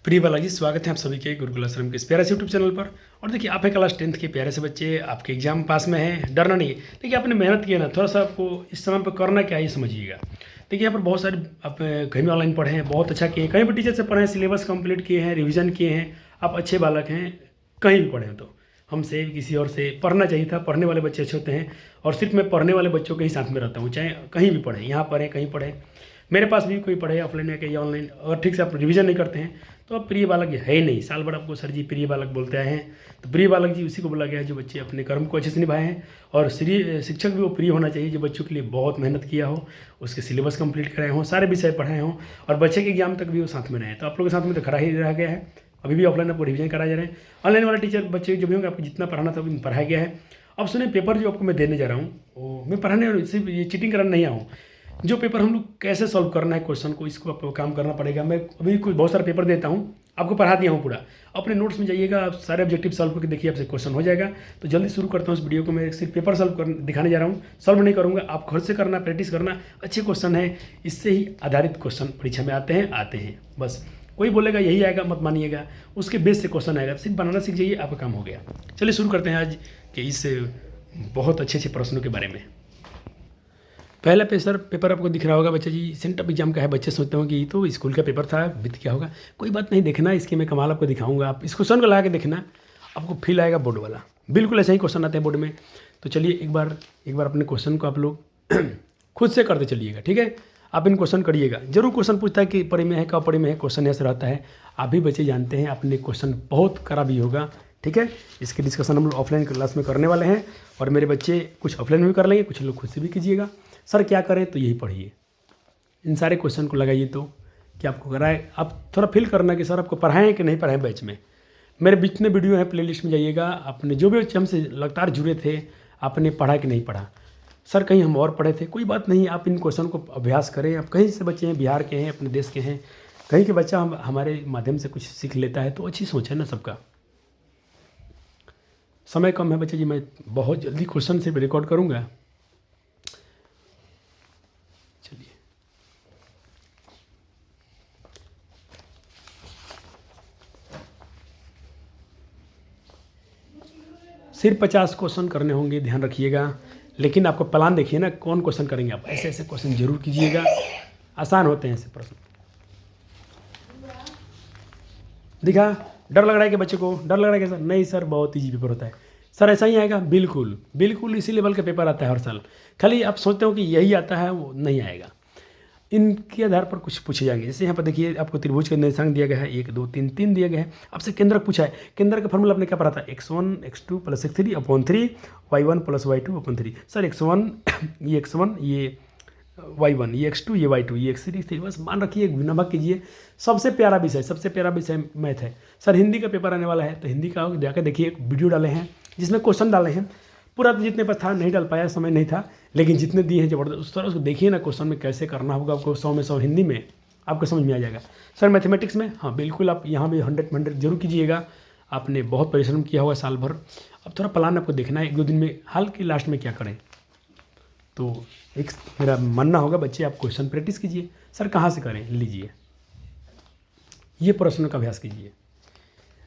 प्रिय बालाजी, स्वागत है आप सभी के गुरुकुल आश्रम के इस प्यारे से यूट्यूब चैनल पर। और देखिए, आप है क्लास 10th के प्यारे से बच्चे, आपके एग्जाम पास में है, डरना नहीं है। देखिए, आपने मेहनत किया ना, थोड़ा सा आपको इस समय पर करना क्या है ये समझिएगा। देखिए, यहाँ पर बहुत सारे आप कहीं भी ऑनलाइन पढ़े हैं, बहुत अच्छा किए हैं, कहीं भी टीचर से पढ़े हैं, सिलेबस कंप्लीट किए हैं, रिविजन किए हैं, आप अच्छे बालक हैं, कहीं भी पढ़े हैं। तो हमसे किसी और से पढ़ना चाहिए था। पढ़ने वाले बच्चे अच्छे होते हैं, और सिर्फ मैं पढ़ने वाले बच्चों के ही साथ में रहता हूँ, चाहे कहीं भी पढ़ें, यहाँ पढ़ें कहीं पढ़ें। मेरे पास भी कोई पढ़े ऑफलाइन या कहीं ऑनलाइन, अगर ठीक से आप रिवीजन नहीं करते हैं तो आप प्रिय बालक है ही नहीं। साल भर आपको सर जी प्रिय बालक बोलते आए हैं, तो प्रिय बालक जी उसी को बोला गया है जो बच्चे अपने कर्म को अच्छे से निभाए हैं। और श्री शिक्षक भी वो प्रिय होना चाहिए जो बच्चों के लिए बहुत मेहनत किया हो, उसके सिलेबस कंप्लीट कराए हों, सारे विषय पढ़ाए हों, और बच्चे के एग्जाम तक भी वो साथ में रहें। तो आप लोगों के साथ में तो खड़ा ही रह गया है। अभी भी ऑफलाइन आपको रिवीजन कराए जा रहे हैं। ऑनलाइन वाले टीचर बच्चे जो भी होंगे, आपको जितना पढ़ाना था वो पढ़ाया गया है। अब सुने, पेपर जो आपको मैं देने जा रहा हूँ, वो मैं पढ़ाने और सिर्फ ये चीटिंग कराने नहीं आऊँ। जो पेपर हम लोग कैसे सॉल्व करना है क्वेश्चन को, इसको आपको काम करना पड़ेगा। मैं अभी कुछ बहुत सारे पेपर देता हूँ, आपको पढ़ा दिया हूँ पूरा। अपने नोट्स में जाइएगा, आप सारे ऑब्जेक्टिव सॉल्व करके देखिए, आपसे क्वेश्चन हो जाएगा। तो जल्दी शुरू करता हूँ इस वीडियो को। मैं सिर्फ पेपर सॉल्व कर दिखाने जा रहा हूँ, सॉल्व नहीं करूँगा। आप खुद से करना, प्रैक्टिस करना। अच्छे क्वेश्चन है, इससे ही आधारित क्वेश्चन परीक्षा में आते हैं। बस कोई बोलेगा यही आएगा, मत मानिएगा, उसके बेस से क्वेश्चन आएगा। सिर्फ बनाना सीख जाइए, आपका काम हो गया। चलिए शुरू करते हैं आज के इस बहुत अच्छे प्रश्नों के बारे में। पहला पेपर आपको दिख रहा होगा बच्चा जी, सेंटअप एग्जाम का है। बच्चे सोचते होंगे ये तो स्कूल का पेपर था, बीत क्या होगा। कोई बात नहीं, देखना इसके मैं कमाल आपको दिखाऊंगा। आप इस क्वेश्चन को लगा के देखना, आपको फील आएगा बोर्ड वाला। बिल्कुल ऐसे ही क्वेश्चन आते हैं बोर्ड में। तो चलिए एक बार अपने क्वेश्चन को आप लोग खुद से करते चलिएगा, ठीक है। आप इन क्वेश्चन करिएगा। जरूर क्वेश्चन पूछता है कि पढ़े में है, कब पढ़े में है, क्वेश्चन ऐसा रहता है। आप भी बच्चे जानते हैं, अपने क्वेश्चन बहुत करा भी होगा, ठीक है। इसकी डिस्कशन हम लोग ऑफलाइन क्लास में करने वाले हैं, और मेरे बच्चे कुछ ऑफलाइन में भी कर लेंगे, कुछ लोग खुद से भी कीजिएगा। सर क्या करें, तो यही पढ़िए, इन सारे क्वेश्चन को लगाइए। तो क्या आपको कराए, आप थोड़ा फील करना कि सर आपको पढ़ाएं कि नहीं पढ़ाएं बैच में। मेरे जितने वीडियो हैं प्लेलिस्ट में जाइएगा, आपने जो भी बच्चे हमसे लगातार जुड़े थे, आपने पढ़ा कि नहीं पढ़ा। सर कहीं हम और पढ़े थे, कोई बात नहीं, आप इन क्वेश्चन को अभ्यास करें। आप कहीं से बच्चे हैं, बिहार के हैं, अपने देश के हैं, कहीं के बच्चा हमारे माध्यम से कुछ सीख लेता है, तो अच्छी सोच है ना सबका। समय कम है बच्चे जी, मैं बहुत जल्दी क्वेश्चन से रिकॉर्ड करूँगा। चलिए, सिर्फ 50 क्वेश्चन करने होंगे, ध्यान रखिएगा। लेकिन आपको प्लान देखिए ना, कौन क्वेश्चन करेंगे आप। ऐसे ऐसे क्वेश्चन जरूर कीजिएगा, आसान होते हैं ऐसे प्रश्न। दिखा, डर लग रहा है कि बच्चे को डर लग रहा है कि सर नहीं सर बहुत ईजी पेपर होता है। सर ऐसा ही आएगा, बिल्कुल बिल्कुल इसी लेवल का पेपर आता है हर साल। खाली आप सोचते हो कि यही आता है, वो नहीं आएगा। इनके आधार पर कुछ पूछे जाएंगे। जैसे यहाँ पर देखिए, आपको त्रिभुज का निर्देशांक दिया गया है, 1 2 3 3 दिया गया है। आपसे केंद्रक पूछा है। केंद्र का फॉर्मूला आपने क्या पढ़ा था, x1 x2 + x3/3 y1 + y2/3। Sir x1 ये x1 ये y1 ये x2 ये y2 ये x3। बस मान रखिए, गुना भाग कीजिए। सबसे प्यारा विषय मैथ है। सर हिंदी का पेपर आने वाला है, तो हिंदी का जाकर देखिए, एक वीडियो डाले हैं जिसमें क्वेश्चन डाले हैं। पूरा तो जितने पास था नहीं डाल पाया, समय नहीं था, लेकिन जितने दिए हैं जबरदस्त। उस तरह उसको देखिए ना, क्वेश्चन में कैसे करना होगा आपको। 100 में 100 हिंदी में आपको समझ में आ जाएगा। सर मैथमेटिक्स में, हाँ बिल्कुल, आप यहाँ भी 100 में 100 जरूर कीजिएगा। आपने बहुत परिश्रम किया होगा साल भर। अब थोड़ा प्लान आपको देखना है, 1 2 दिन में हाल के लास्ट में क्या करें। तो एक मेरा मानना होगा बच्चे, आप क्वेश्चन प्रैक्टिस कीजिए। सर कहाँ से करें, लीजिए ये प्रश्नों का अभ्यास कीजिए।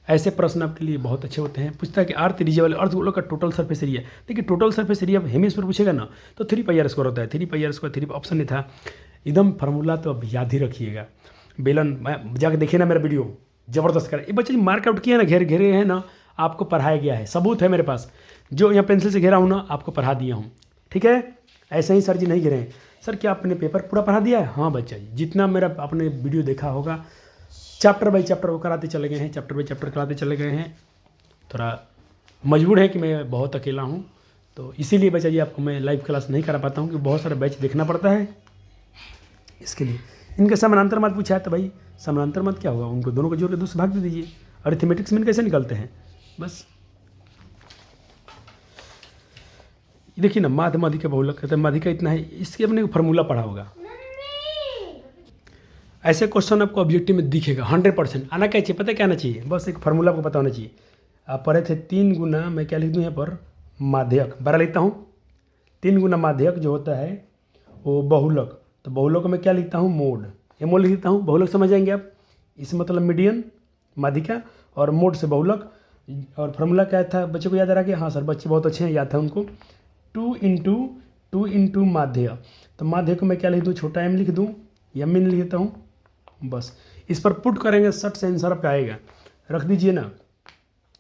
ऐसे प्रश्न आपके लिए बहुत अच्छे होते हैं। पूछता है कि r त्रिज्या वाले अर्धगोलक का टोटल सरफेस एरिया। देखिए, टोटल सरफेस एरिया हेमिस्फीयर पूछेगा ना, तो 3πr² होता है। 3πr², 3 ऑप्शन नहीं था एकदम। फार्मूला तो अब याद ही रखिएगा। बेलन जाके देखिए ना, मेरा वीडियो जबरदस्त करे। ये बच्चे मार्कआउट किया ना, घेरे हैं ना, आपको पढ़ाया गया है, सबूत है मेरे पास। जो यहाँ पेंसिल से घेरा हूँ ना, आपको पढ़ा दिया हूँ, ठीक है। ऐसे ही सर जी नहीं घेरे हैं। सर क्या आपने पेपर पूरा पढ़ा दिया है? हाँ बच्चा जी, जितना मेरा आपने वीडियो देखा होगा, चैप्टर बाई चैप्टर वो कराते चले गए हैं, चैप्टर बाई चैप्टर कराते चले गए हैं। थोड़ा मजबूर है कि मैं बहुत अकेला हूँ, तो इसीलिए बच्चा जी आपको मैं लाइव क्लास नहीं करा पाता हूँ, कि बहुत सारा बैच देखना पड़ता है इसके लिए। इनका समानांतर मत पूछा है, तो भाई समानांतर मत क्या होगा, उनको दोनों को जोड़ के 2 से भाग दे दीजिए। अरिथमेटिक्स में कैसे निकलते हैं, बस देखिए ना, माध्यिका बहुलक कहते हैं, माध्यिका इतना है, इसके अपने फार्मूला पढ़ा होगा। ऐसे क्वेश्चन आपको ऑब्जेक्टिव में दिखेगा 100%। आना क्या चाहिए, पता क्या आना चाहिए, बस एक फार्मूला आपको पता होना चाहिए। आप पढ़े थे 3 गुना, मैं क्या लिख दूँ यहाँ पर, माध्यक 12 लिखता हूँ। 3 गुना माध्यक जो होता है वो बहुलक, तो बहुलक में क्या लिखता हूँ, मोड। ये मोड लिखता हूँ, बहुलक समझ जाएंगे आप। इसमें मतलब मीडियन, माध्यिका, और मोड से बहुलक। और फार्मूला क्या था, बच्चों को याद आ रहा कि हाँ सर बच्चे बहुत अच्छे हैं, याद था उनको। 2 इंटू माध्य, तो माध्य को मैं क्या लिख दूँ, छोटा m लिख दूँ, m इन लिख देता हूँ बस। इस पर पुट करेंगे, सट से आंसर आपका आएगा। रख दीजिए ना।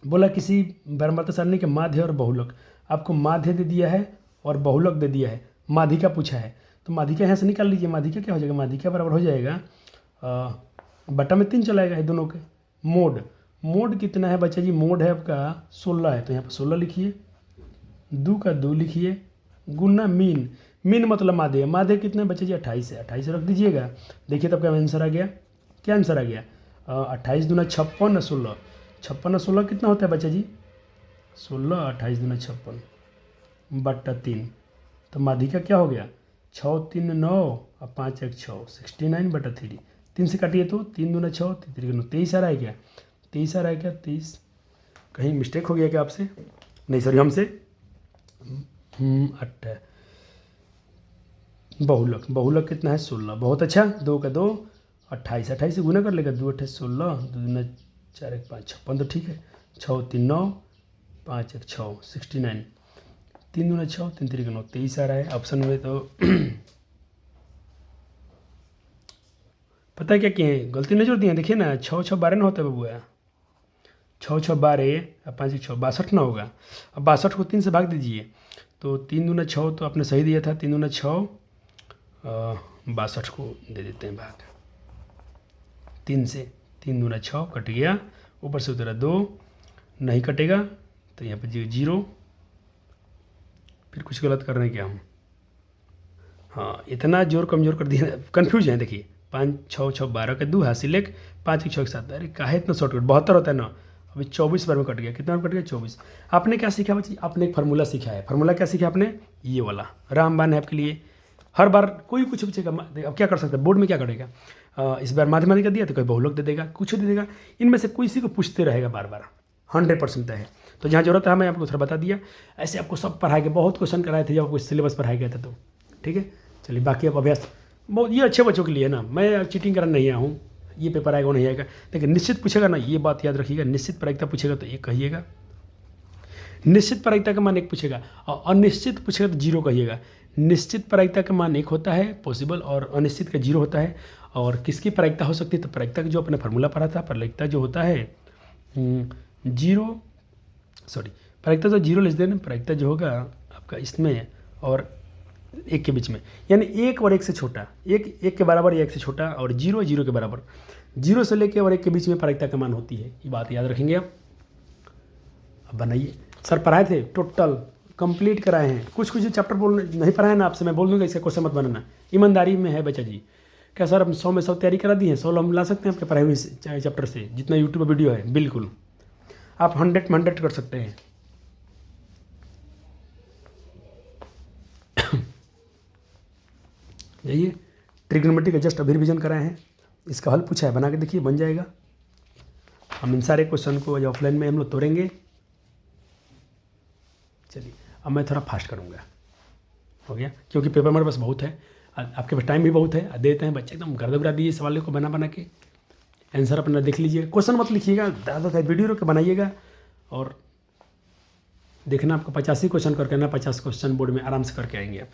बोला किसी बैरमाता सारणी के माध्य और बहुलक, आपको माध्य दे दिया है और बहुलक दे दिया है, माध्यिका पूछा है, तो माध्यिका यहाँ से निकाल लीजिए। माध्यिका क्या हो जाएगा, माध्यिका बराबर हो जाएगा बटा में 3 चलाएगा ये दोनों के। मोड, मोड कितना है बच्चा जी, मोड है आपका 16 है, तो यहाँ पर 16 लिखिए, 2 का 2 लिखिए, गुना मीन, मीन मतलब माध्य, माध्य कितना है बच्चे जी 28 है, 28 रख दीजिएगा। देखिए तब क्या आंसर आ गया, क्या आंसर आ गया, 28 दूना 56, 16, 56 16 कितना होता है बच्चा जी 16, 28 दूना 56 बट्टा 3, तो माध्यिका क्या हो गया 6 3 9 और 5 1 6, 69 बटा 3, 3 से काटिए तो 3 दूना 6, 3 23 आ रहा है क्या, 23 आ रहा है क्या, 23, कहीं मिस्टेक हो गया क्या आपसे, नहीं सॉरी हमसे। 8 बहुलक, बहुलक कितना है 16, बहुत अच्छा, 2 का 2, 28, 28 से गुना कर लेगा, 2 8 16, 2 दूना 4 1 5 56, तो ठीक है, 6 3 9 5 1 6, 69, 3 दूना 6, 3 3 9, 23 आ रहा है ऑप्शन में। तो पता है क्या किए, गलती नहीं जोड़ दिए, देखिए ना 6 6 12 ना होता है बबुआ, 6 6 12 5 1 6, 62 ना होगा। अब 62 को 3 से भाग दीजिए, तो 3 दूना 6, तो आपने सही दिया था, 3 दूना 6, 62 को दे देते हैं भाग 3 से, 3 दूना 6 कट गया, ऊपर से उतरा 2, नहीं कटेगा तो यहाँ पर 0, फिर कुछ गलत कर रहे हैं क्या हम, हाँ इतना जोर कमजोर कर दिया, कन्फ्यूज है देखिए, 5 6 6 12 के 2 हासिल 1, 5 1 6 7, अरे काहे इतना शॉर्टकट, 72 होता है ना, अभी 24 बार में कट गया, कितना बार कट गया 24। आपने क्या सीखा बच्चे, आपने एक फार्मूला सीखा है, फार्मूला क्या सीखा आपने, ये वाला रामबाण है आपके लिए, हर बार कोई कुछ पूछेगा, अब क्या कर सकते हैं बोर्ड में क्या करेगा, इस बार माध्यमिक का दिया तो कोई बहुलक दे देगा, कुछ दे देगा, इनमें से किसी को पूछते रहेगा बार बार, 100% है। तो जहाँ जरूरत है मैं आपको थोड़ा बता दिया, ऐसे आपको सब पढ़ाए गए, बहुत क्वेश्चन कराए थे जब आपको सिलेबस पढ़ाया गया था, तो ठीक है। चलिए बाकी अब अभ्यास बहुत, ये अच्छे बच्चों के लिए ना, मैं चीटिंग करने नहीं आया हूँ, ये पेपर आएगा वो नहीं आएगा, लेकिन निश्चित पूछेगा ना, ये बात याद रखिएगा, निश्चित प्रायिकता पूछेगा तो 1 कहिएगा, निश्चित प्रायिकता का मान 1 पूछेगा, और अनिश्चित पूछेगा तो 0 कहिएगा। निश्चित प्रायिकता का मान 1 होता है पॉसिबल, और अनिश्चित का 0 होता है। और किसकी प्रायिकता हो सकती है, तो प्रायिकता का जो अपने फार्मूला पढ़ा था, प्रायिकता जो होता है 0, सॉरी प्रायिकता तो 0 लिख देना, प्रायिकता जो होगा आपका इसमें और 1 के बीच में, यानी 1 और 1 से छोटा, 1 के बराबर या 1 से छोटा, और 0 0 के बराबर, 0 से लेके और 1 के बीच में प्रायिकता का मान होती है, ये बात याद रखेंगे आप। अब बनाइए, सर पढ़ाए थे टोटल कंप्लीट कराए हैं, कुछ कुछ चैप्टर बोल नहीं पढ़ाए ना आपसे, मैं बोल दूंगा इसका क्वेश्चन मत बनाना, ईमानदारी में है बच्चा जी। क्या सर हम 100 में 100 तैयारी करा दी है, 100 हम ला सकते हैं आपके पढ़ाए हुए चैप्टर से, जितना यूट्यूब पर वीडियो है, बिल्कुल आप 100 में 100 कर सकते हैं। जाइए, ट्रिग्नोमेट्री का जस्ट अभी रिविजन कराए हैं, इसका हल पूछा है, बना के देखिए बन जाएगा। हम इन सारे क्वेश्चन को जो ऑफलाइन में हम लोग तोड़ेंगे। चलिए अब मैं थोड़ा फास्ट करूँगा, हो गया, क्योंकि पेपर हमारे पास बहुत है, आपके पास टाइम भी बहुत है, देते हैं बच्चे एकदम गर्द बरा दिए सवालों को बना बना के, आंसर अपना देख लीजिए, क्वेश्चन मत लिखिएगा, ज़्यादा वीडियो रोक के बनाइएगा, और देखना आपको 85 क्वेश्चन करके ना, 50 क्वेश्चन बोर्ड में आराम से करके आएंगे आप।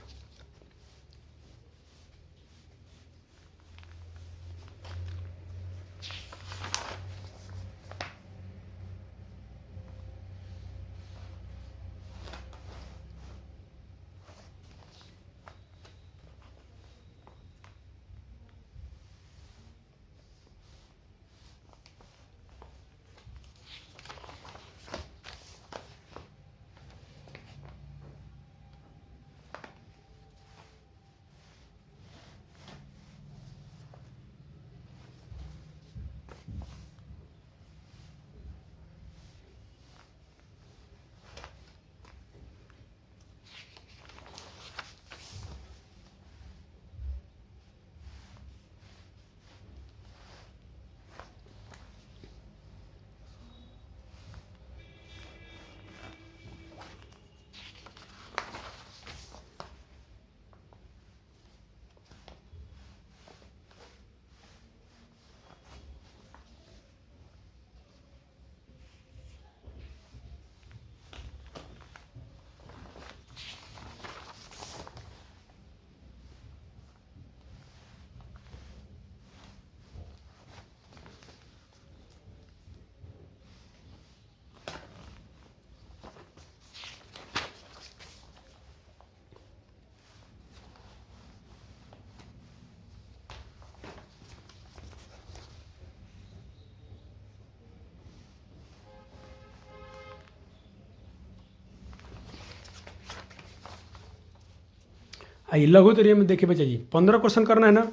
आइए लघुत्तरीय में देखिए बच्चा जी, 15 क्वेश्चन करना है ना,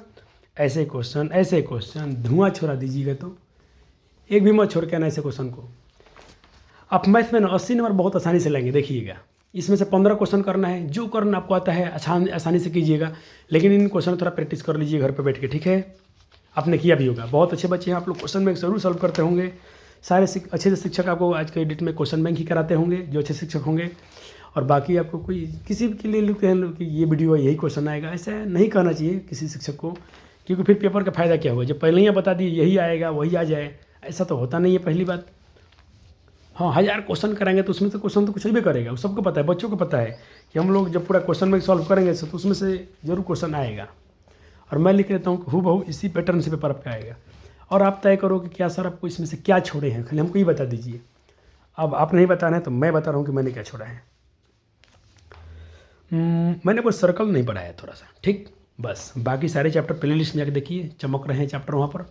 ऐसे क्वेश्चन धुआं छोड़ा दीजिएगा, तो एक भी मत छोड़ के आना ऐसे क्वेश्चन को। आप मैथ में ना 80 नंबर बहुत आसानी से लेंगे, देखिएगा। इसमें से 15 क्वेश्चन करना है, जो करना आपको आता है आसानी से कीजिएगा, लेकिन इन क्वेश्चन थोड़ा प्रैक्टिस कर लीजिए घर पे बैठ के, ठीक है। आपने किया भी होगा, बहुत अच्छे बच्चे हैं आप लोग, क्वेश्चन बैंक जरूर सॉल्व करते होंगे। सारे अच्छे से शिक्षक आपको आज के डेट में क्वेश्चन बैंक ही कराते होंगे, जो अच्छे शिक्षक होंगे। और बाकी आपको कोई किसी के लिए लिखते हैं कि ये वीडियो यही क्वेश्चन आएगा, ऐसा नहीं कहना चाहिए किसी शिक्षक को, क्योंकि फिर पेपर का फ़ायदा क्या हुआ जब पहले ही आप बता दिए यही आएगा वही आ जाए, ऐसा तो होता नहीं है पहली बात। हाँ, 1000 क्वेश्चन कराएंगे तो उसमें से क्वेश्चन तो कुछ भी करेगा, वो सबको पता है, बच्चों को पता है कि हम लोग जब पूरा क्वेश्चन बैंक सॉल्व करेंगे तो उसमें से जरूर क्वेश्चन आएगा। और मैं लिख लेता हूँ हूबहू इसी पैटर्न से पेपर आपका आएगा। और आप तय करो कि क्या सर आपको इसमें से क्या छोड़े हैं, खाली हमको ये बता दीजिए। अब आप नहीं बताना है तो मैं बता रहा हूँ कि मैंने क्या छोड़ा है। मैंने कोई सर्कल नहीं पढ़ाया थोड़ा सा, ठीक, बस बाकी सारे चैप्टर प्ले लिस्ट में जाकर देखिए, चमक रहे हैं चैप्टर वहाँ पर।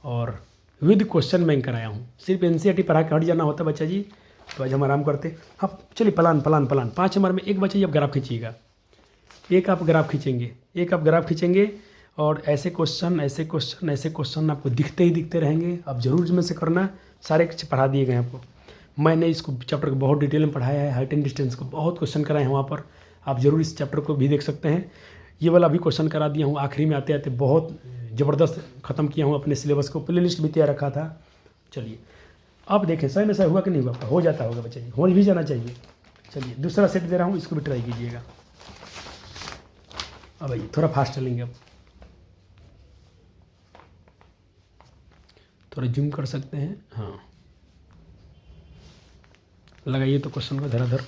और विद क्वेश्चन बैंक कराया हूँ, सिर्फ एनसीईआरटी पढ़ा के हट जाना होता है बच्चा जी, तो आज हम आराम करते। हाँ चलिए, प्लान 5 नंबर में एक बच्चा जी आप ग्राफ खींचिएगा, एक आप ग्राफ खींचेंगे और ऐसे क्वेश्चन आपको दिखते ही दिखते रहेंगे। आप जरूर इसमें से करना, सारे पढ़ा दिए गए आपको। मैंने इसको चैप्टर को बहुत डिटेल में पढ़ाया है, हाइट एंड डिस्टेंस को बहुत क्वेश्चन कराए हैं वहाँ पर, आप जरूर इस चैप्टर को भी देख सकते हैं। ये वाला भी क्वेश्चन करा दिया हूँ, आखिरी में आते आते बहुत ज़बरदस्त ख़त्म किया हूँ अपने सिलेबस को, प्ले लिस्ट भी तैयार रखा था। चलिए अब देखें सही में सही हुआ कि नहीं हुआ, हो जाता होगा बच्चे, हो भी जाना चाहिए। चलिए दूसरा सेट दे रहा हूँ, इसको भी ट्राई कीजिएगा। अब आइए थोड़ा फास्ट चलेंगे, अब थोड़ा जूम कर सकते हैं, हाँ लगाइए तो क्वेश्चन को धराधर।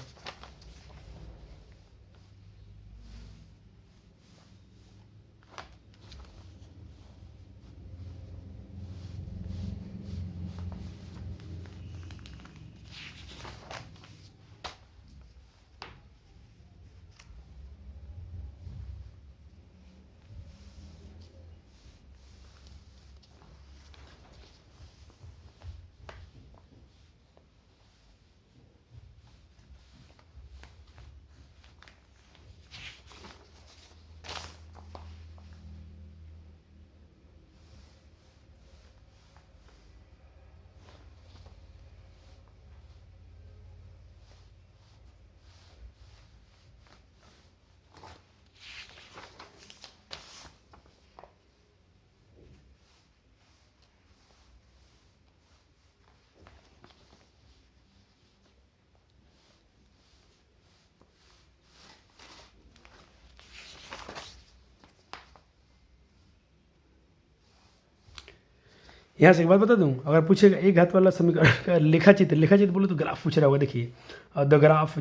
यहाँ से एक बात बता दूँ, अगर पूछेगा एक हाथ वाला समीकरण का लेखा चित्र बोलो तो ग्राफ पूछ रहा होगा, देखिए the graph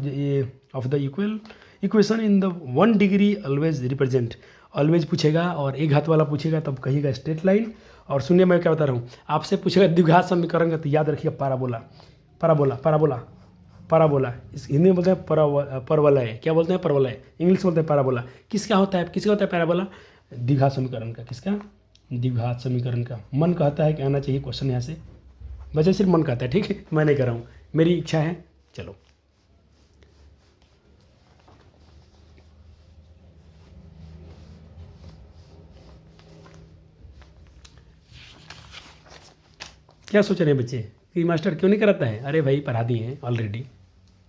of the equation in the 1 degree always represent, always पूछेगा, और एक हाथ वाला पूछेगा तब कहिएगा स्ट्रेट लाइन। और सुनिए मैं क्या बता रहा हूँ, आपसे पूछेगा द्विघात समीकरण का तो याद रखिएगा पाराबोला, पाराबोला पाराबोला पाराबोला, इस हिंदी में बोलते हैं परवलय, क्या बोलते हैं परवलय, इंग्लिश में बोलते हैं पाराबोला। किसका होता है पैराबोला? द्विघात समीकरण का। किसका? द्विघात समीकरण का। मन कहता है कि आना चाहिए क्वेश्चन यहाँ से, बच्चा सिर्फ मन कहता है, ठीक है, मैं नहीं कर रहा हूँ, मेरी इच्छा है। चलो क्या सोच रहे हैं बच्चे कि मास्टर क्यों नहीं कराता है? अरे भाई पढ़ा दिए हैं ऑलरेडी,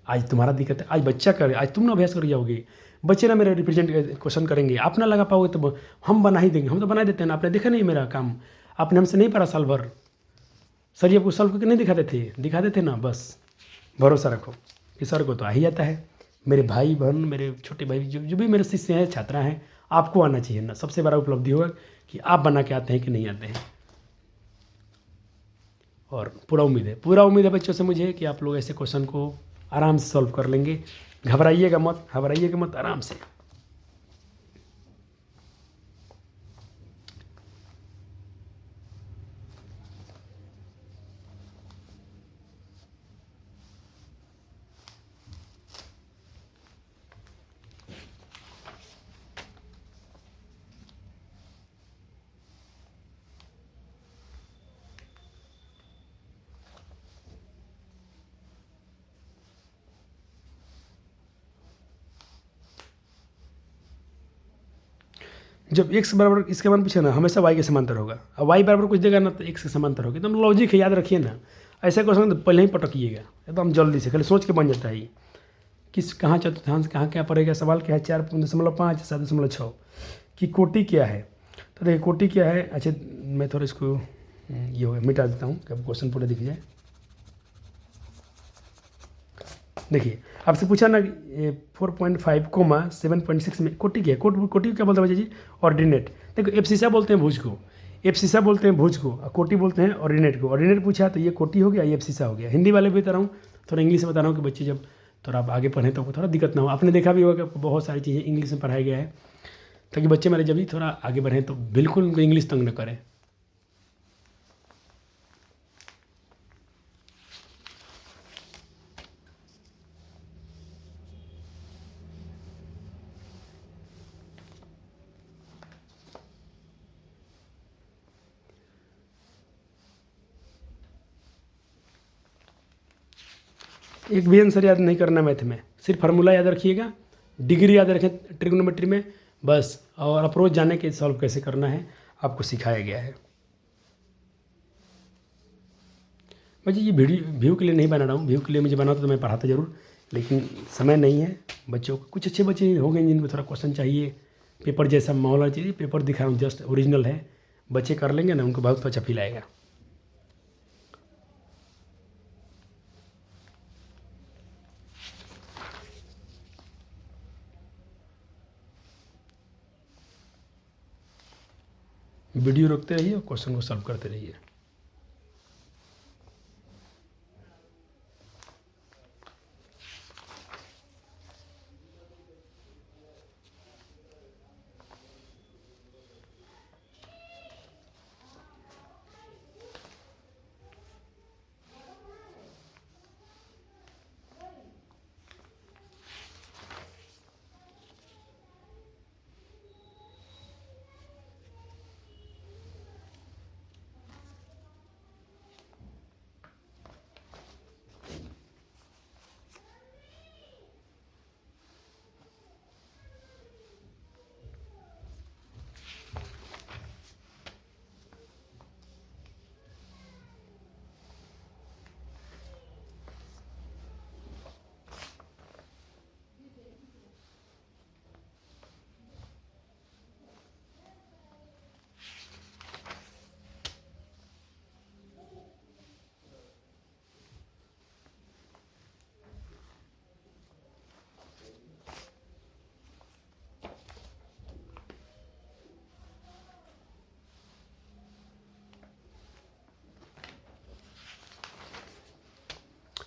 आज तुम्हारा दिक्कत है, आज बच्चा करे, आज तुम ना अभ्यास कर जाओगे, बच्चे ना मेरे रिप्रेजेंट क्वेश्चन करेंगे, आप ना लगा पाओगे तो हम बना ही देंगे, हम तो बना देते हैं ना, आपने देखा नहीं मेरा काम, आपने हमसे नहीं पढ़ा साल भर, सर ये आपको सॉल्व करके नहीं दिखाते थे ना, बस भरोसा रखो कि सर को तो आ ही जाता है। मेरे भाई बहन, मेरे छोटे भाई, जो भी मेरे शिष्य हैं, छात्रा हैं, आपको आना चाहिए ना, सबसे बड़ा उपलब्धि होगा कि आप बना के आते हैं कि नहीं आते हैं। और पूरा उम्मीद है बच्चों से मुझे कि आप लोग ऐसे क्वेश्चन को आराम से सॉल्व कर लेंगे। घबराइएगा मत, आराम से। जब x बराबर इसके मान पूछे ना, हमेशा y के समांतर होगा। अब y बराबर कुछ देगा ना तो x के समांतर होगा। एकदम लॉजिक है, याद रखिए ना। ऐसे क्वेश्चन तो पहले ही पटकिएगा एकदम जल्दी से, खाली सोच के बन जाता है ये। किस कहाँ चतुर्थांश कहाँ क्या पड़ेगा, सवाल क्या है 4.5 7.6 की कोटि क्या है। तो देखिए कोटि क्या है। अच्छा मैं थोड़ा इसको ये हो गया मिटा देता हूँ कि अब क्वेश्चन पूरा दिख जाए। देखिए आपसे पूछा ना 4.5 कोमा 7.6 में कोटि क्या है। कोटि क्या बोलते हैं बच्चा जी, ऑर्डिनेट। देखो एब्सिसा बोलते हैं भुज को, एब्सिसा बोलते हैं भुज को, और कोटि बोलते हैं ऑर्डिनेट को। ऑर्डिनेट पूछा तो ये कोटि हो गया, ये एब्सिसा हो गया। हिंदी वाले भी बता रहा हूँ, थोड़ा इंग्लिश में बता रहा हूँ कि बच्चे जब थोड़ा आप आगे पढ़ें तो आपको थोड़ा दिक्कत ना हो। आपने देखा भी होगा कि बहुत सारी चीज़ें इंग्लिश में पढ़ाया गया है, ताकि बच्चे मेरे जब भी थोड़ा आगे बढ़ें तो बिल्कुल उनको इंग्लिश तंग न करें। एक भी आंसर याद नहीं करना मैथ में, सिर्फ फार्मूला याद रखिएगा, डिग्री याद रखें ट्रिग्नोमेट्री में बस, और अप्रोच जाने के सॉल्व कैसे करना है आपको सिखाया गया है। मुझे ये वीडियो व्यू के लिए नहीं बना रहा हूँ, व्यू के लिए मुझे बनाता तो मैं पढ़ाता ज़रूर, लेकिन समय नहीं है। बच्चों को कुछ अच्छे बच्चे हो गए जिनको थोड़ा क्वेश्चन चाहिए, पेपर जैसा माहौल होना चाहिए। पेपर दिखा रहा हूँ जस्ट ओरिजिनल है, बच्चे कर लेंगे ना, उनको बहुत अच्छा फील आएगा। वीडियो रोकते रहिए और क्वेश्चन को सॉल्व करते रहिए।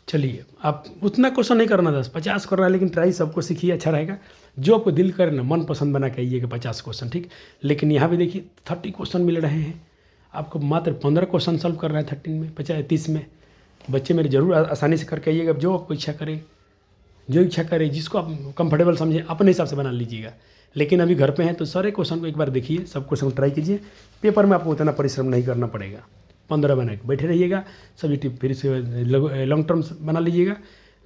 चलिए आप उतना क्वेश्चन नहीं करना, 10-50 करना है, लेकिन ट्राई सबको सीखिए, अच्छा रहेगा। जो आपको दिल करे ना, मन पसंद बना के आइए कि 50 क्वेश्चन, ठीक। लेकिन यहाँ भी देखिए 30 क्वेश्चन मिल रहे हैं आपको, मात्र 15 क्वेश्चन सॉल्व करना है 13 में, 30 में। बच्चे मेरे जरूर आसानी से करके आइएगा। जो आपको इच्छा करे, जो इच्छा करे, जिसको आप कंफर्टेबल समझे अपने हिसाब से बना लीजिएगा। लेकिन अभी घर पे हैं तो सारे क्वेश्चन को एक बार देखिए, सब क्वेश्चन ट्राई कीजिए। पेपर में आपको उतना परिश्रम नहीं करना पड़ेगा। 15 बना के बैठे रहिएगा, सभी टिप फिर से लॉन्ग टर्म बना लीजिएगा।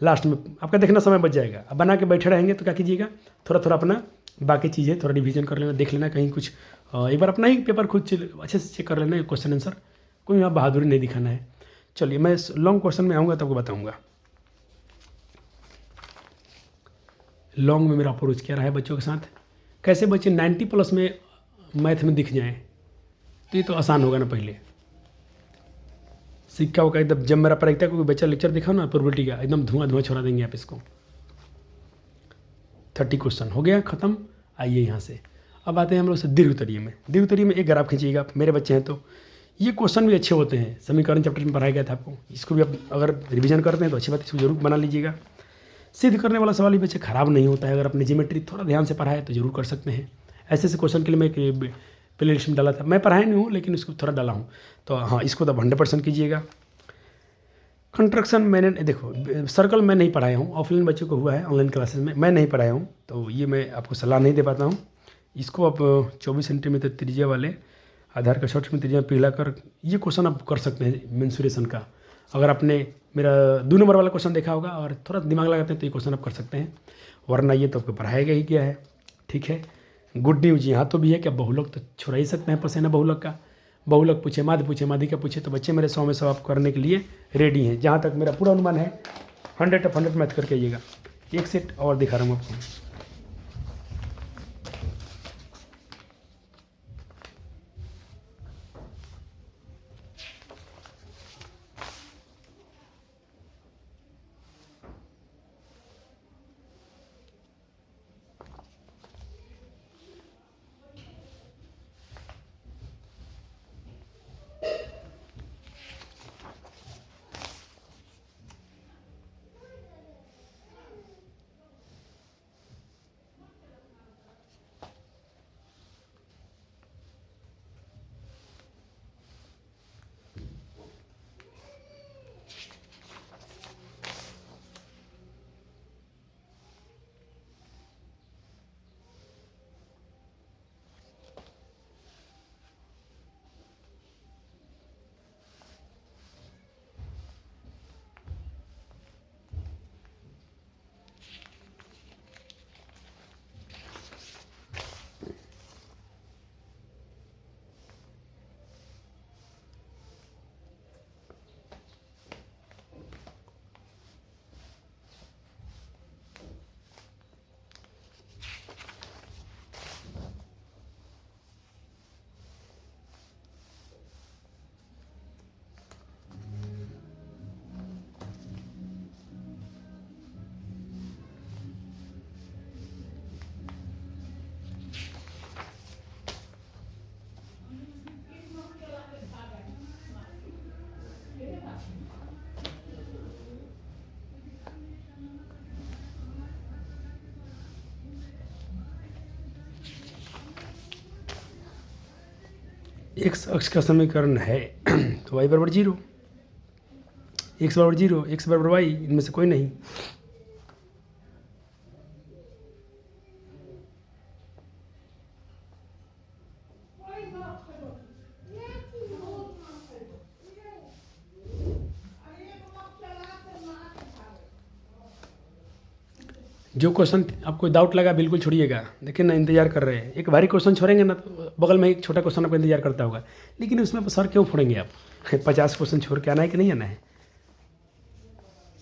लास्ट में आपका देखना समय बच जाएगा। अब बना के बैठे रहेंगे तो क्या कीजिएगा, थोड़ा थोड़ा अपना बाकी चीज़ें थोड़ा रिवीजन कर लेना, देख लेना कहीं कुछ, एक बार अपना ही पेपर खुद अच्छे से चेक कर लेना, क्वेश्चन आंसर। कोई यहाँ बहादुरी नहीं दिखाना है। चलिए मैं लॉन्ग क्वेश्चन में आऊँगा तो आपको बताऊँगा लॉन्ग में मेरा अप्रोच क्या रहा है बच्चों के साथ, कैसे बच्चे 90+ में मैथ में दिख जाएँ। तो ये तो आसान होगा ना। पहले सिक्का होगा एकदम, जब मेरा परीक्षा कोई बच्चा लेक्चर दिखाओ ना प्रोबेबिलिटी का, एकदम धुआं धुआं छोड़ा देंगे आप इसको। 30 क्वेश्चन हो गया ख़त्म। आइए यहाँ से अब आते हैं हम लोग से दीर्घ उत्तरीय में। दीर्घ उत्तरीय में एक ग्राफ खींचिएगा आप, मेरे बच्चे हैं तो ये क्वेश्चन भी अच्छे होते हैं। समीकरण चैप्टर में पढ़ाया गया था आपको, इसको भी आप अगर रिवीजन करते हैं तो अच्छी बात, इसको जरूर बना लीजिएगा। सिद्ध करने वाला सवाल भी बच्चे खराब नहीं होता है, अगर अपनी ज्योमेट्री थोड़ा ध्यान से पढ़ा है तो जरूर कर सकते हैं। ऐसे ऐसे क्वेश्चन के लिए मैं एक प्ले लिस्ट में डाला था, मैं पढ़ाया नहीं हूँ लेकिन इसको थोड़ा डाला हूँ। तो हाँ, इसको तो 100% कीजिएगा। कंस्ट्रक्शन मैंने देखो, सर्कल मैं नहीं पढ़ाया हूँ, ऑफलाइन बच्चों को हुआ है, ऑनलाइन क्लासेस में मैं नहीं पढ़ाया हूँ, तो ये मैं आपको सलाह नहीं दे पाता हूँ। इसको आप 24 सेंटीमीटर त्रिज्या वाले आधार का शॉर्ट में त्रिज्या पिघला कर ये क्वेश्चन आप कर सकते हैं मेंसुरेशन का। अगर आपने मेरा 2 नंबर वाला क्वेश्चन देखा होगा और थोड़ा दिमाग लगाते हैं तो ये क्वेश्चन आप कर सकते हैं, वरना ये तो आपको पढ़ाया ही गया है, ठीक है। गुड न्यूज यहाँ तो भी है कि अब बहुलक तो छुड़ा ही सकते हैं पसीना बहुलक का। बहुलक पूछे, माध्यिका पूछे, तो बच्चे मेरे 100 में 100 आप करने के लिए रेडी हैं। जहाँ तक मेरा पूरा अनुमान है 100 ऑफ 100 मैथ करके आइएगा। एक सेट और दिखा रहा हूँ आपको। एक्स अक्ष का समीकरण है तो y बराबर 0, x बराबर 0, x बराबर y, इनमें से कोई नहीं। जो क्वेश्चन आपको डाउट लगा बिल्कुल छोड़िएगा, देखिए ना इंतजार कर रहे हैं। एक भारी क्वेश्चन छोड़ेंगे ना तो बगल में एक छोटा क्वेश्चन आपका इंतजार करता होगा, लेकिन उसमें सर क्यों फोड़ेंगे आप 50 क्वेश्चन छोड़ के आना है कि नहीं आना है।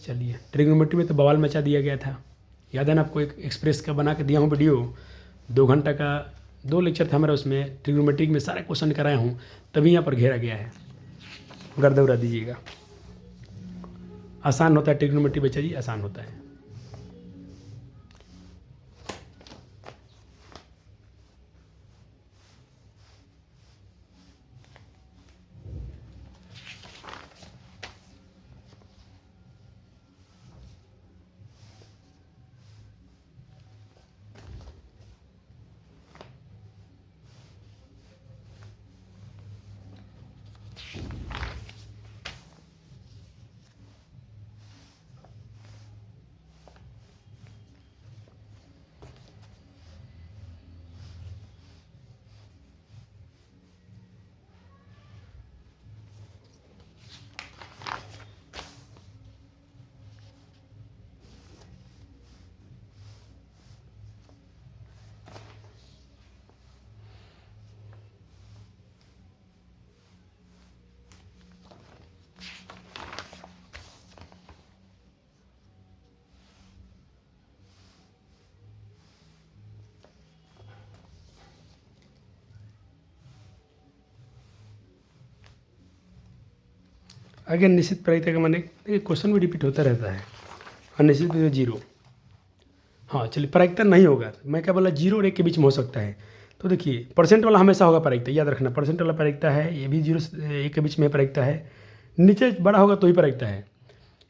चलिए, ट्रिग्नोमेट्री में तो बवाल मचा दिया गया था, याद है ना आपको। एक एक्सप्रेस का बना के दिया हूँ वीडियो, 2 घंटा का 2 लेक्चर था मेरा, उसमें ट्रिग्नोमेट्री में सारे क्वेश्चन कराया हूँ, तभी यहाँ पर घेरा गया है। गर्दा उड़ा दीजिएगा। आसान होता है ट्रिग्नोमेट्री बच्चा जी, आसान होता है। आगे निश्चित प्रायिकता का माने, देखिए क्वेश्चन भी रिपीट होता रहता है। अनिश्चित 0, हाँ चलिए, प्रायिकता नहीं होगा। मैं क्या बोला, 0 और 1 के बीच में हो सकता है। तो देखिए परसेंट वाला हमेशा होगा प्रायिकता, याद रखना। परसेंट वाला प्रायिकता है, ये भी 0 से 1 के बीच में प्रायिकता है। नीचे बड़ा होगा तो ही प्रायिकता है,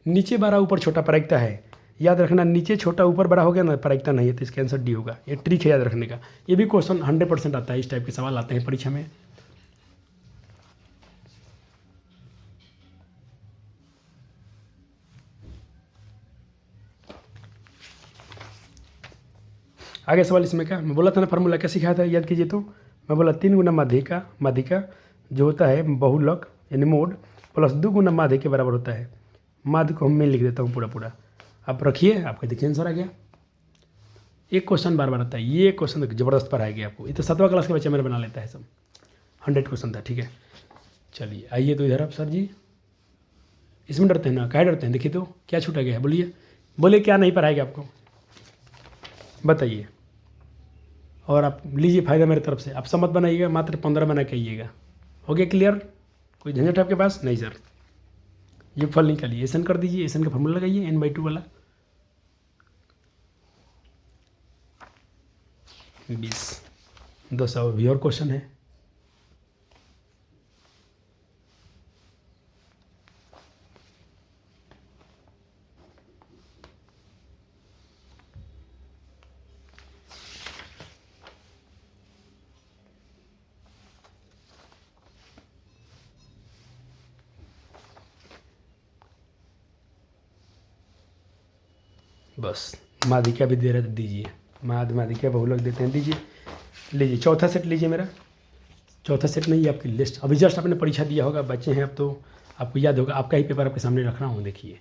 नीचे बड़ा ऊपर छोटा प्रायिकता है, याद रखना। नीचे छोटा ऊपर बड़ा हो गया ना, प्रायिकता नहीं है, तो इसका आंसर डी होगा। ये ट्रिक है याद रखने का। ये भी क्वेश्चन 100% आता है, इस टाइप के सवाल आते हैं परीक्षा में। आगे सवाल इसमें क्या, मैं बोला था ना फार्मूला क्या सिखाया था, याद कीजिए तो। मैं बोला 3 गुना माध्यिका जो होता है बहुलक यानी मोड, प्लस 2 गुना माध्य के बराबर होता है। माध्य को हम में लिख देता हूँ पूरा पूरा, आप रखिए, आपका देखिए आंसर आ गया। एक क्वेश्चन बार बार आता है, ये क्वेश्चन ज़बरदस्त पढ़ाएगी आपको। ये तो 7वां क्लास के बच्चे मेरे बना लेता है सब। 100 क्वेश्चन था, ठीक है। चलिए आइए तो इधर आप सर जी, इसमें डरते हैं ना, काहे डरते हैं? देखिए तो क्या छूटा गया है, बोलिए बोलिए, क्या नहीं पढ़ाएगा आपको, बताइए। और आप लीजिए फ़ायदा मेरे तरफ से, आप समझ बनाइएगा, मात्र 15 बना के आइएगा। हो गया क्लियर? कोई झंझट आपके पास? नहीं सर। ये फल निकालिए, एसन कर दीजिए, एसन का फॉर्मूला लगाइए n/2 वाला 20। 200 भी और क्वेश्चन है। बस मादिका भी दे रहे तो दीजिए, मादिका बहुलक देते हैं, दीजिए। लीजिए चौथा सेट लीजिए मेरा। चौथा सेट नहीं, आपकी लिस्ट अभी जस्ट आपने परीक्षा दिया होगा, बच्चे हैं अब तो आपको याद होगा, आपका ही पेपर आपके सामने रख रहा हूँ, देखिए।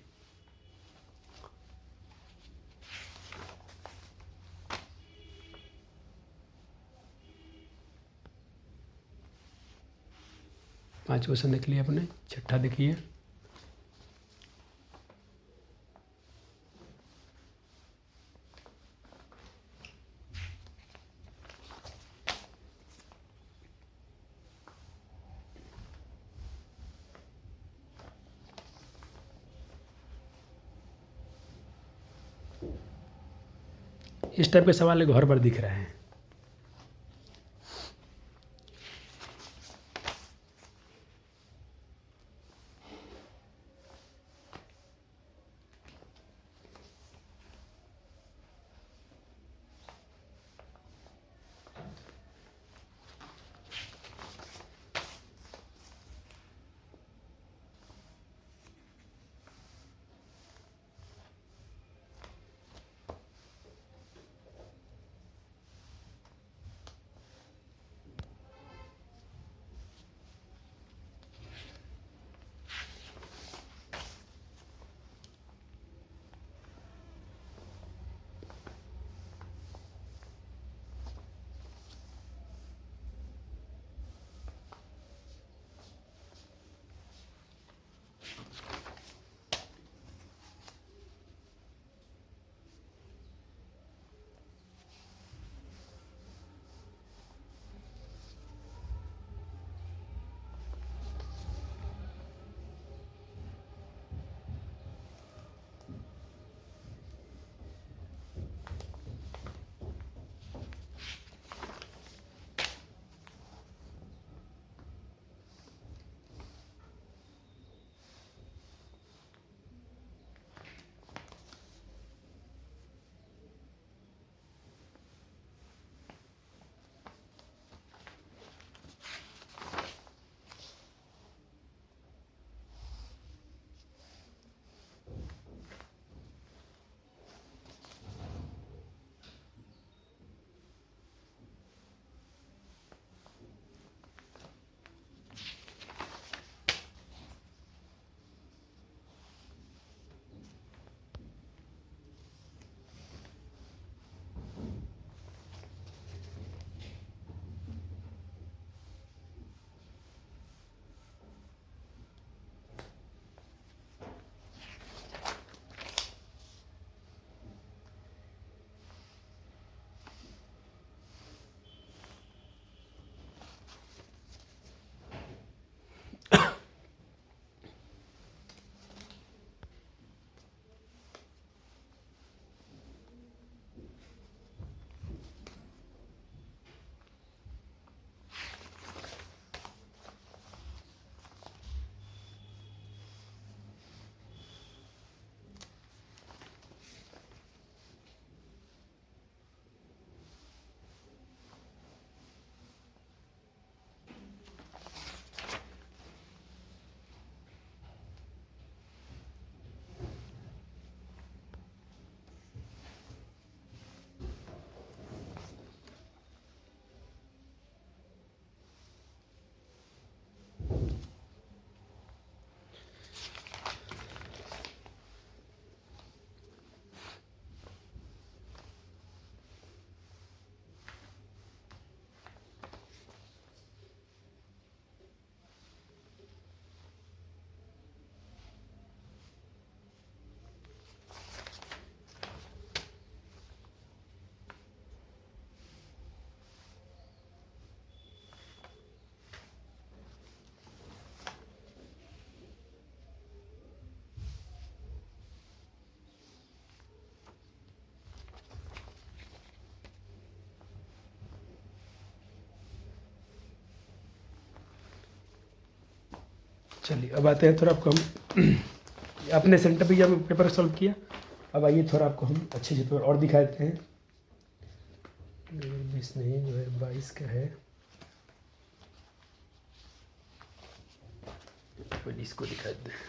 पाँच क्वेश्चन देख लिए आपने, छठा देखिए। इस टाइप के सवाल घर पर दिख रहे हैं। चलिए अब आते हैं थोड़ा आपको हम अपने सेंटर पे जब पेपर सॉल्व किया, अब आइए थोड़ा आपको हम अच्छे से पेपर और दिखा देते हैं। 20 नहीं, जो है 22 का है। पहले इसको दिखा देते हैं।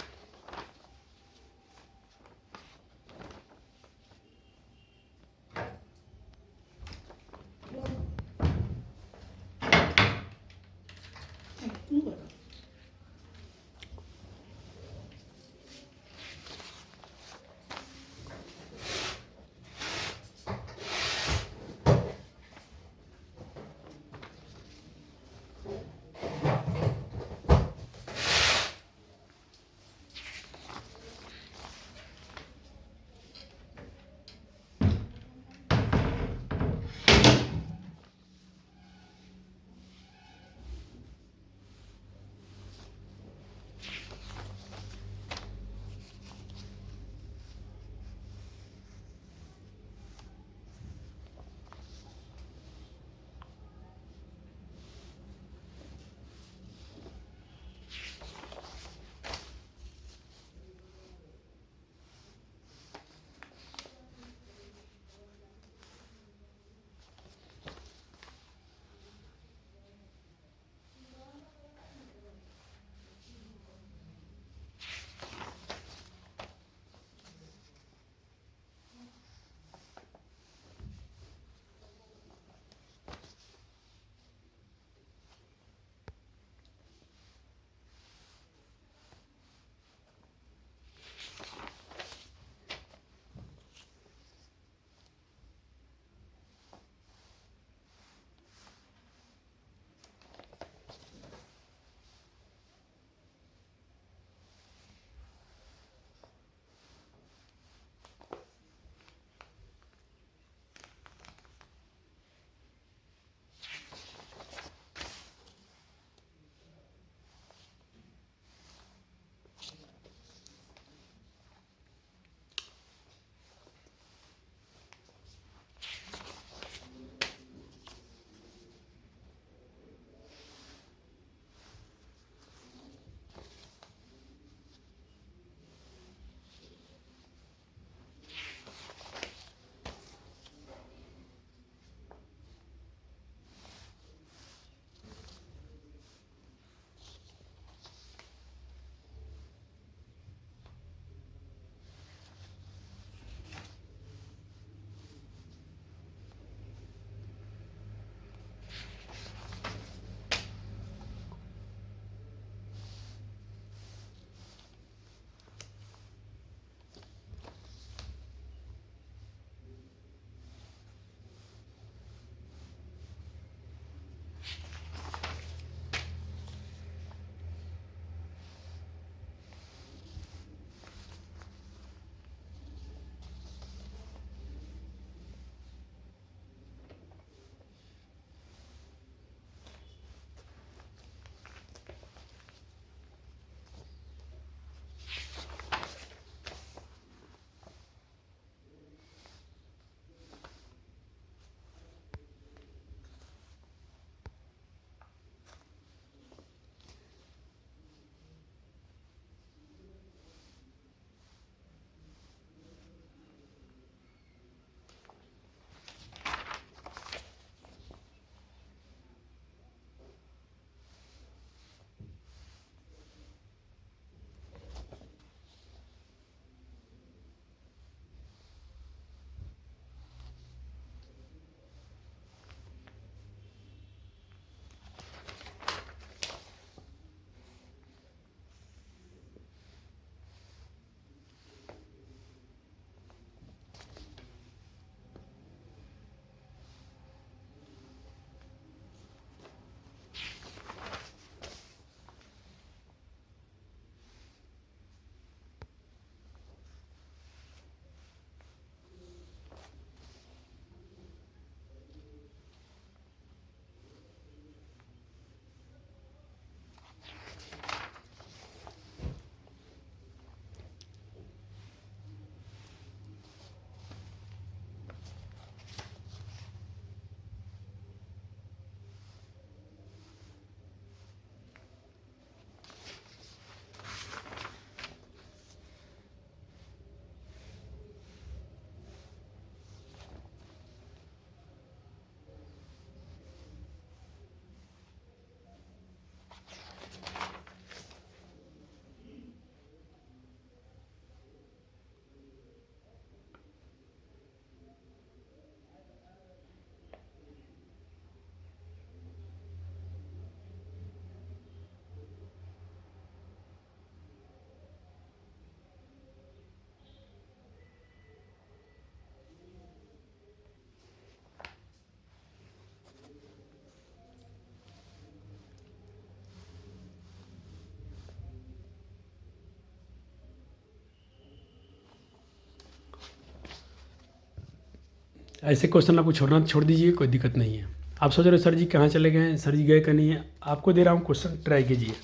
ऐसे क्वेश्चन आपको छोड़ना छोड़ दीजिए, कोई दिक्कत नहीं है। आप सोच रहे हो सर जी कहाँ चले गए हैं, सर जी गए का नहीं है, आपको दे रहा हूँ क्वेश्चन, ट्राई कीजिए।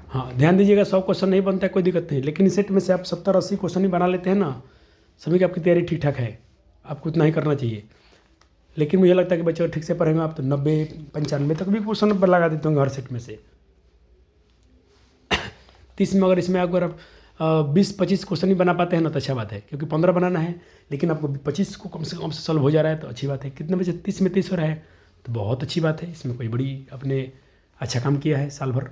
हाँ ध्यान दीजिएगा, 100 क्वेश्चन नहीं बनता है, कोई दिक्कत नहीं, लेकिन इस सेट में से आप 70-80 क्वेश्चन ही बना लेते हैं ना, सभी की आपकी तैयारी ठीक ठाक है, आपको इतना ही करना चाहिए। लेकिन मुझे लगता है कि बच्चे ठीक से पढ़ेंगे आप तो 90-95 तक भी क्वेश्चन नंबर लगा देते होंगे हर सेट में से। 30 में अगर इसमें अगर आप 20-25 क्वेश्चन ही बना पाते हैं ना तो अच्छा बात है, क्योंकि 15 बनाना है, लेकिन आपको 25 को कम से कम से सॉल्व हो जा रहा है तो अच्छी बात है। कितने बजे 30 में 30 हो रहा है तो बहुत अच्छी बात है, इसमें कोई बड़ी आपने अच्छा काम किया है साल भर।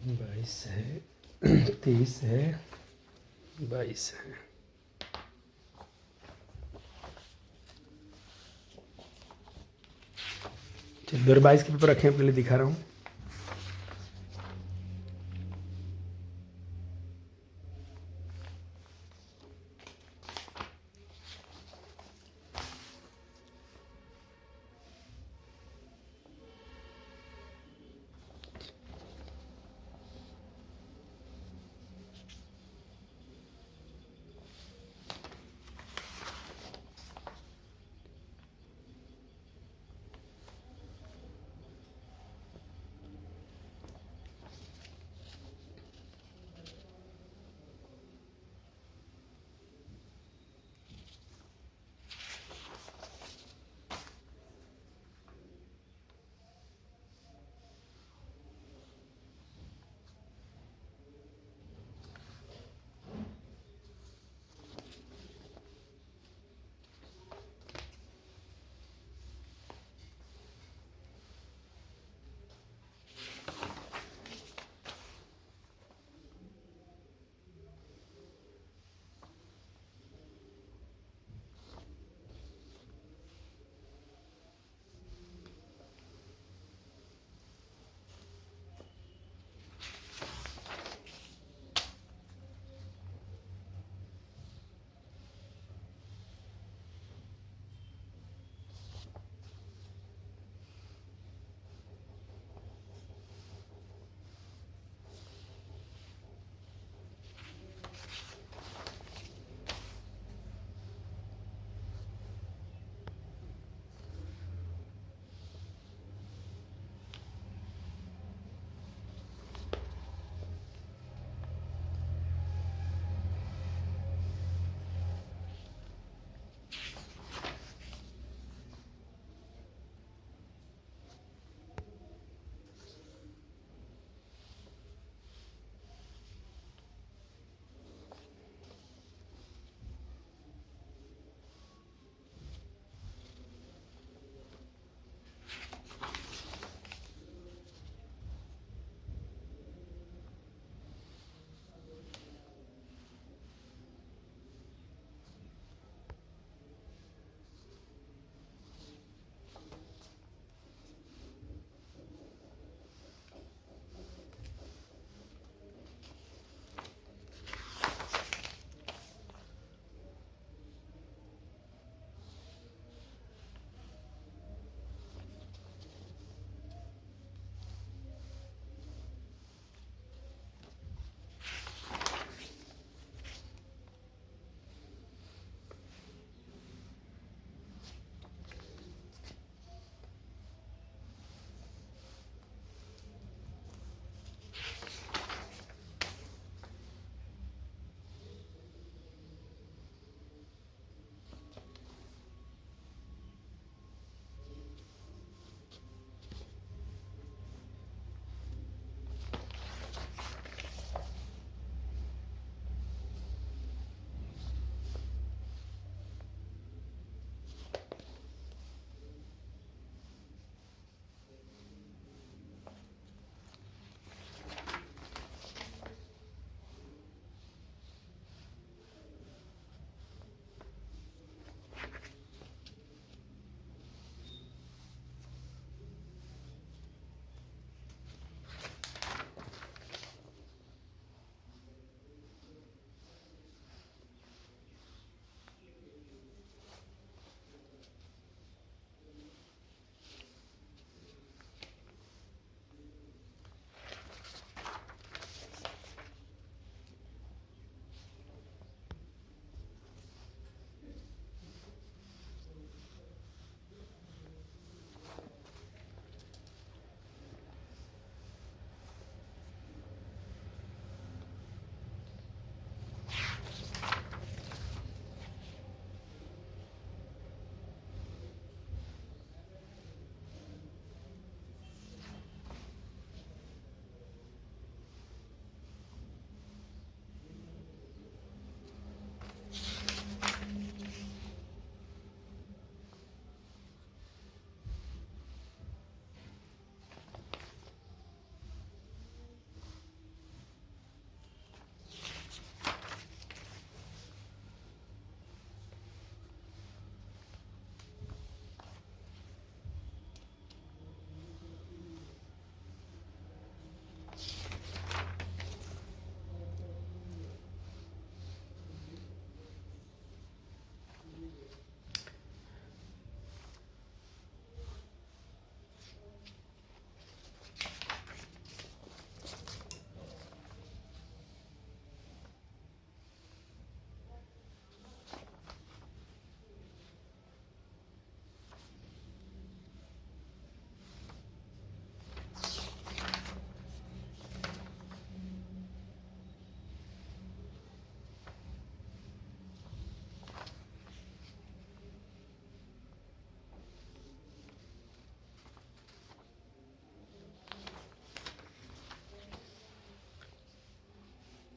बाईस है, 30 है, 22 है। चलिए 2022 के पेपर रखे हैं, पहले दिखा रहा हूँ।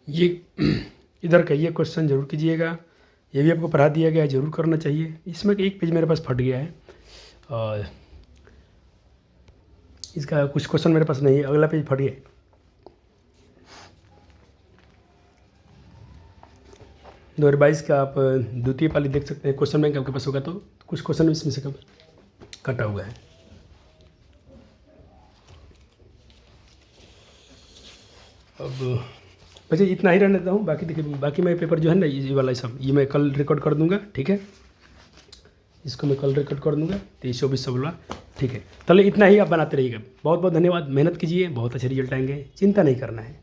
ये इधर का ये क्वेश्चन जरूर कीजिएगा, ये भी आपको पढ़ा दिया गया है, जरूर करना चाहिए। इसमें एक पेज मेरे पास फट गया है और इसका कुछ क्वेश्चन मेरे पास नहीं है, अगला पेज फट गया है। 2022 का आप द्वितीय पाली देख सकते हैं, क्वेश्चन बैंक आपके पास होगा तो कुछ क्वेश्चन इसमें से कटा हुआ है। अब वैसे इतना ही रहने देता हूँ, बाकी देखिए बाकी मैं पेपर जो है ना ये वाला सब ये मैं कल रिकॉर्ड कर दूंगा, ठीक है। इसको मैं कल रिकॉर्ड कर दूंगा 23-24 ठीक है। चलिए इतना ही आप बनाते रहिएगा। बहुत बहुत धन्यवाद, मेहनत कीजिए, बहुत अच्छे रिजल्ट आएंगे, चिंता नहीं करना है।